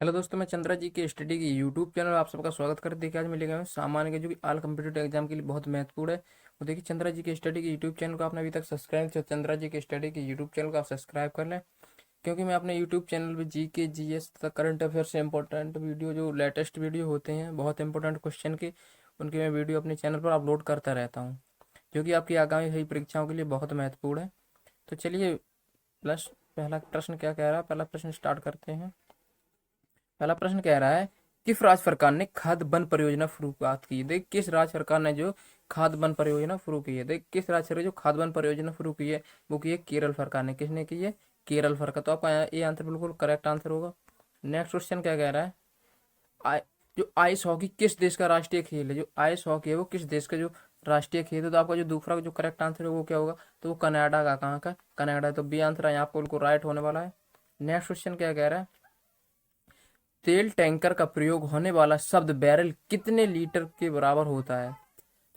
Hello दोस्तों, मैं चंद्रा जी की स्टडी की यूट्यूब चैनल आप सबका स्वागत करते। देखिए, आज मिलेगा सामान्य के जो कि ऑल कम्पिटेटिव एग्जाम के लिए बहुत महत्वपूर्ण है। वो देखिए, चंद्रा जी की स्टडी की यूट्यूब चैनल को आपने अभी तक सब्सक्राइब किया, चंद्रा जी की स्टडी की यूट्यूब चैनल को आप सब्सक्राइब कर लें, क्योंकि मैं अपने यूट्यूब चैनल पर जी के जी एस तथा करंट अफेयर से इंपॉर्टेंट वीडियो, जो लेटेस्ट वीडियो होते हैं बहुत इंपॉर्टेंट क्वेश्चन के, उनके मैं वीडियो अपने चैनल पर अपलोड करता रहता हूँ, जो कि आपकी आगामी सही परीक्षाओं के लिए बहुत महत्वपूर्ण है। तो चलिए, प्लस पहला प्रश्न क्या कह रहा है, पहला प्रश्न स्टार्ट करते हैं। पहला प्रश्न कह रहा है, किस राज्य सरकार ने खाद वन परियोजना शुरुआत की? देख, किस राज्य सरकार ने जो खाद वन परियोजना शुरू की है, देख किस राज्य सरकार जो खाद वन परियोजना शुरू की है, वो की है केरल सरकार ने। किसने की है? केरल सरकार। तो आपका ये आंसर बिल्कुल करेक्ट आंसर होगा। नेक्स्ट क्वेश्चन क्या कह रहा है, आई जो आइस हॉकी किस देश का राष्ट्रीय खेल है? जो आइस हॉकी है वो किस देश का जो राष्ट्रीय खेल है? तो आपका जो दूसरा जो करेक्ट आंसर है वो क्या होगा? तो वो कनाडा का। कहाँ का? कनाडा। तो बी आंसर है यहाँ आपको बिल्कुल राइट होने वाला है। नेक्स्ट क्वेश्चन क्या कह रहा है, तेल टैंकर का प्रयोग होने वाला शब्द बैरल कितने लीटर के बराबर होता है?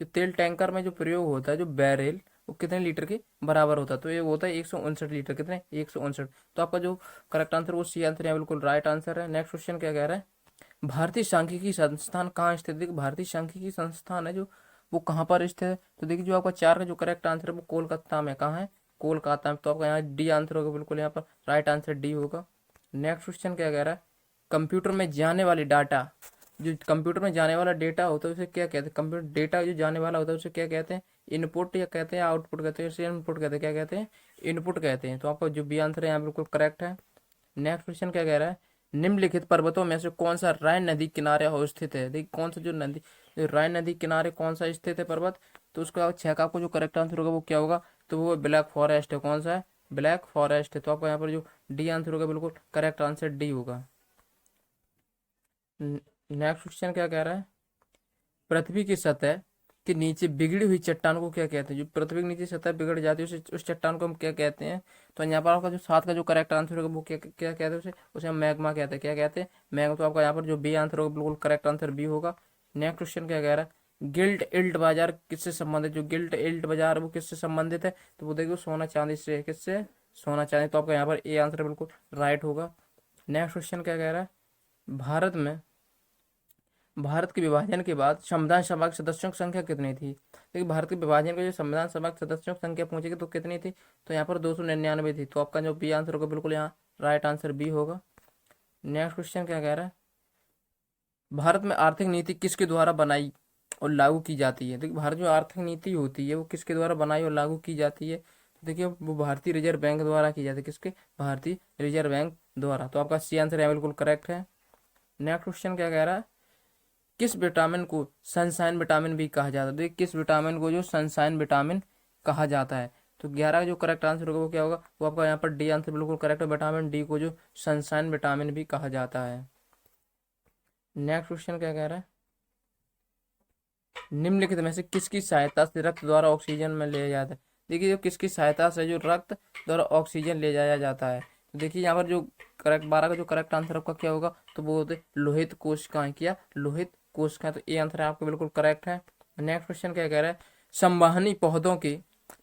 जो तेल टैंकर में जो प्रयोग होता है जो बैरल, वो कितने लीटर के बराबर होता है? तो ये होता है 159 लीटर। कितने? 159। तो आपका जो करेक्ट आंसर वो सी आंसर है, बिल्कुल राइट आंसर है। नेक्स्ट क्वेश्चन क्या कह रहा है, भारतीय सांख्यिकी संस्थान कहाँ स्थित है? देखिए, भारतीय सांख्यिकी संस्थान है जो, वो कहाँ पर स्थित है? तो देखिए, जो आपका चार का जो करेक्ट आंसर है वो कोलकाता में। कहाँ है? कोलकाता में। तो आपका यहाँ डी आंसर होगा, बिल्कुल यहाँ पर राइट आंसर डी होगा। नेक्स्ट क्वेश्चन क्या कह रहा है, कंप्यूटर में जाने वाली डाटा, जो कंप्यूटर में जाने वाला डेटा होता है उसे क्या कहते हैं? कंप्यूटर डेटा जो जाने वाला होता है उसे क्या कहते हैं? इनपुट या कहते हैं आउटपुट कहते हैं, इनपुट कहते हैं, क्या कहते हैं? इनपुट कहते हैं। तो आपका जो बी आंसर है यहाँ बिल्कुल करेक्ट है। नेक्स्ट क्वेश्चन क्या कह रहा है, निम्नलिखित पर्वतों में से कौन सा राइन नदी किनारे स्थित है? देखिए, कौन सा जो नदी, जो राइन नदी किनारे कौन सा स्थित है पर्वत? तो उसका छह का आपको जो करेक्ट आंसर होगा वो क्या होगा? तो वो ब्लैक फॉरेस्ट है। कौन सा है? ब्लैक फॉरेस्ट है। तो आपका यहाँ पर जो डी आंसर होगा बिल्कुल करेक्ट आंसर डी होगा। नेक्स्ट क्वेश्चन क्या कह रहा है, पृथ्वी की सतह के नीचे बिगड़ी हुई चट्टान को क्या कहते हैं? जो पृथ्वी के नीचे सतह बिगड़ जाती है उस चट्टान को हम क्या कहते हैं? तो यहाँ पर आपका जो सात का जो करेक्ट आंसर होगा वो क्या क्या कहते हैं? उसे उसे हम मैग्मा कहते हैं। क्या कहते हैं? मैग्मा। तो आपका यहाँ पर जो बी आंसर होगा बिल्कुल करेक्ट आंसर बी होगा। नेक्स्ट क्वेश्चन क्या कह रहा है, गिल्ट इल्ट बाजार किससे संबंधित? जो गिल्ट इल्ट बाजार वो किससे संबंधित है? तो वो देखो सोना चांदी से। किससे? सोना चांदी। तो आपका यहाँ पर ए आंसर बिल्कुल राइट होगा। नेक्स्ट क्वेश्चन क्या कह रहा है, भारत में, भारत के विभाजन के बाद संविधान सभा के सदस्यों की संख्या कितनी थी? देखिए, भारत के विभाजन के जो संविधान सभा के सदस्यों की संख्या पहुंचेगी तो कितनी थी? तो यहाँ पर 299 थी। तो आपका जो बी आंसर होगा बिल्कुल यहाँ राइट आंसर बी होगा। नेक्स्ट क्वेश्चन क्या कह रहा है, भारत में आर्थिक नीति किसके द्वारा बनाई और लागू की जाती है? देखिए, भारत जो आर्थिक नीति होती है वो किसके द्वारा बनाई और लागू की जाती है? तो देखिए, वो भारतीय रिजर्व बैंक द्वारा की जाती है। किसके? भारतीय रिजर्व बैंक द्वारा। तो आपका सी आंसर है बिल्कुल करेक्ट है। नेक्स्ट क्वेश्चन क्या कह रहा है, किस विटामिन को सनशाइन विटामिन भी कहा जाता है? देखिए, किस विटामिन को जो सनशाइन विटामिन कहा जाता है? तो 11 का जो करेक्ट आंसर होगा वो क्या होगा? वो आपका यहाँ पर डी आंसर बिल्कुल करेक्ट है। विटामिन डी को जो सनशाइन विटामिन भी कहा जाता है। नेक्स्ट क्वेश्चन क्या कह रहा है, निम्नलिखित में से किसकी सहायता से रक्त द्वारा ऑक्सीजन में लिया जाता है? देखिए, जो किसकी सहायता से जो रक्त द्वारा ऑक्सीजन ले जाया जाता है? तो देखिए, यहाँ पर जो करेक्ट 12 का जो करेक्ट आंसर आपका क्या होगा? तो वो होते लोहित कोशिकाएं। क्या? लोहित कोशिकाएं। तो ये आंसर है आपका बिल्कुल करेक्ट है। नेक्स्ट क्वेश्चन क्या कह रहा है, संवहनी पौधों के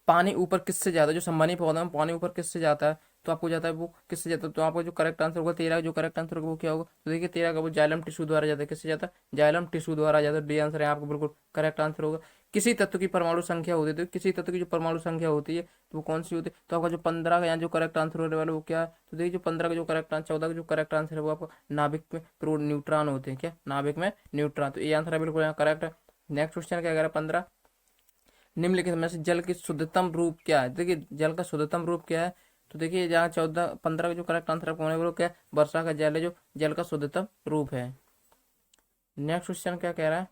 पानी ऊपर किससे जाता है? जो संवहनी पौधों में पानी ऊपर किससे जाता है? तो आपको जाता है वो किससे जाता है? तो आपका जो करेक्ट आंसर होगा 13 जो करेक्ट आंसर होगा वो क्या होगा? तो देखिए, 13 का वो जाइलम टिश्यू द्वारा जाता है। किससे जाता है? जाइलम टिश्यू द्वारा जाता है। डी आंसर है आपको बिल्कुल करेक्ट आंसर होगा। किसी तत्व की परमाणु संख्या होती है, तो किसी तत्व की जो परमाणु संख्या होती है तो वो कौन सी होती है? तो आपका जो 15 का यहाँ जो करेक्ट आंसर होने वाला है वो क्या है? तो देखिए, जो 15 का जो करेक्ट आंसर, 14 का जो करेक्ट आंसर है वो आपका नाभिक में प्रो न्यूट्रॉन होते हैं। क्या? नाभिक में न्यूट्रॉन। तो ये आंसर है बिल्कुल यहाँ करेक्ट है। नेक्स्ट क्वेश्चन क्या कह रहा है, 15, निम्नलिखित में से जल की शुद्धतम रूप क्या है? देखिए, जल का शुद्धतम रूप क्या है? तो देखिए, जहाँ 14 15 का जो करेक्ट आंसर आपको होने वाला क्या है? वर्षा का जल है जो जल का शुद्धतम रूप है। नेक्स्ट क्वेश्चन क्या कह रहा है,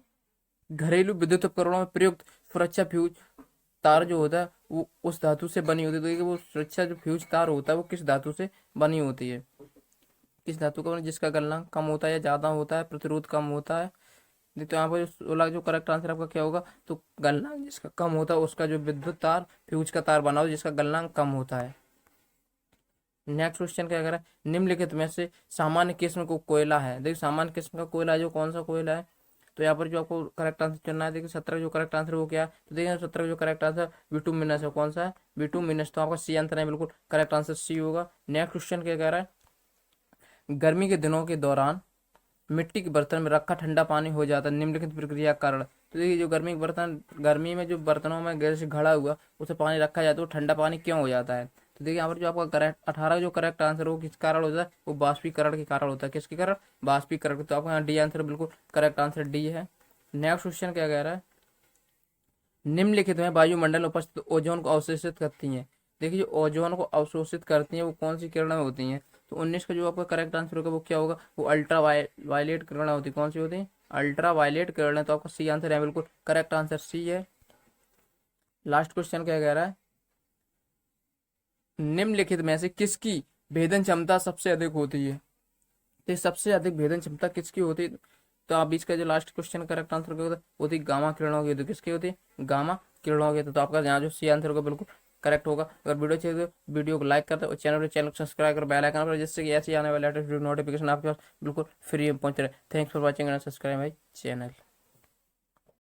घरेलू विद्युत उपकरणों में प्रयुक्त सुरक्षा फ्यूज तार जो होता है वो उस धातु से बनी होती है। तो देखिए, वो सुरक्षा जो फ्यूज तार होता है वो किस धातु से बनी होती है? किस धातु का जिसका गलनांक कम होता है या ज्यादा होता है, प्रतिरोध कम होता है? नहीं, तो यहाँ पर 16 जो करेक्ट आंसर आपका क्या होगा? तो गलनांक जिसका कम होता है उसका जो विद्युत तार फ्यूज का तार बनाओ जिसका गलनांक कम होता है। नेक्स्ट क्वेश्चन क्या कह रहा है, निम्नलिखित में से सामान्य किस्म को कोयला है? देखिए, सामान्य किस्म का कोयला जो कौन सा कोयला है? तो यहाँ पर जो आपको करेक्ट आंसर चुनना है, देखिए 17 जो करेक्ट आंसर वो क्या है? तो देखिए, 17 जो करेक्ट आंसर बिटुमिनस है। कौन सा है? बिटुमिनस। तो आपका सी आंसर है बिल्कुल करेक्ट आंसर सी होगा। नेक्स्ट क्वेश्चन क्या कह रहा है, गर्मी के दिनों के दौरान मिट्टी के बर्तन में रखा ठंडा पानी हो जाता है निम्नलिखित प्रक्रिया के कारण। तो देखिए जो गर्मी में जो बर्तनों में गैस घड़ा हुआ उसे पानी रखा जाता है, वो ठंडा पानी क्यों हो जाता है? तो देखिए यहाँ पर जो आपका करेक्ट 18 जो करेक्ट आंसर वो किस कारण होता है? वो बाष्पीकरण के कारण होता है। किसके कारण? बाष्पीकरण। तो आपका यहाँ डी आंसर बिल्कुल करेक्ट आंसर डी है। नेक्स्ट क्वेश्चन क्या कह रहा है? निम्नलिखित में वायुमंडल में उपस्थित ओजोन को अवशोषित करती हैं। देखिए जो ओजोन को अवशोषित करती हैं वो कौन सी किरणें होती हैं? तो 19 का जो आपका करेक्ट आंसर होगा वो क्या होगा? वो अल्ट्रा वायलेट किरणें होती है। कौन सी होती है? अल्ट्रा वायलेट किरणें। तो आपका सी आंसर है, बिल्कुल करेक्ट आंसर सी है। लास्ट क्वेश्चन क्या कह रहा है? निम्नलिखित में से किसकी भेदन क्षमता सबसे अधिक होती है? तो सबसे अधिक भेदन क्षमता किसकी होती है? तो आप बीच का जो लास्ट क्वेश्चन करेक्ट आंसर क्या होता है? होती गामा किरणों की। तो किसकी होती है? गामा किरणों की। तो आपका यहाँ जो सी आंसर होगा बिल्कुल करेक्ट होगा। अगर वीडियो चाहिए तो वीडियो को लाइक करते और चैनल को सब्सक्राइब कर बेल आइकन पर, जिससे कि ऐसे आने वाले लेटेस्ट वीडियो नोटिफिकेशन आपके पास बिल्कुल फ्री में पहुंच रहे। Thanks for watching and subscribe my channel.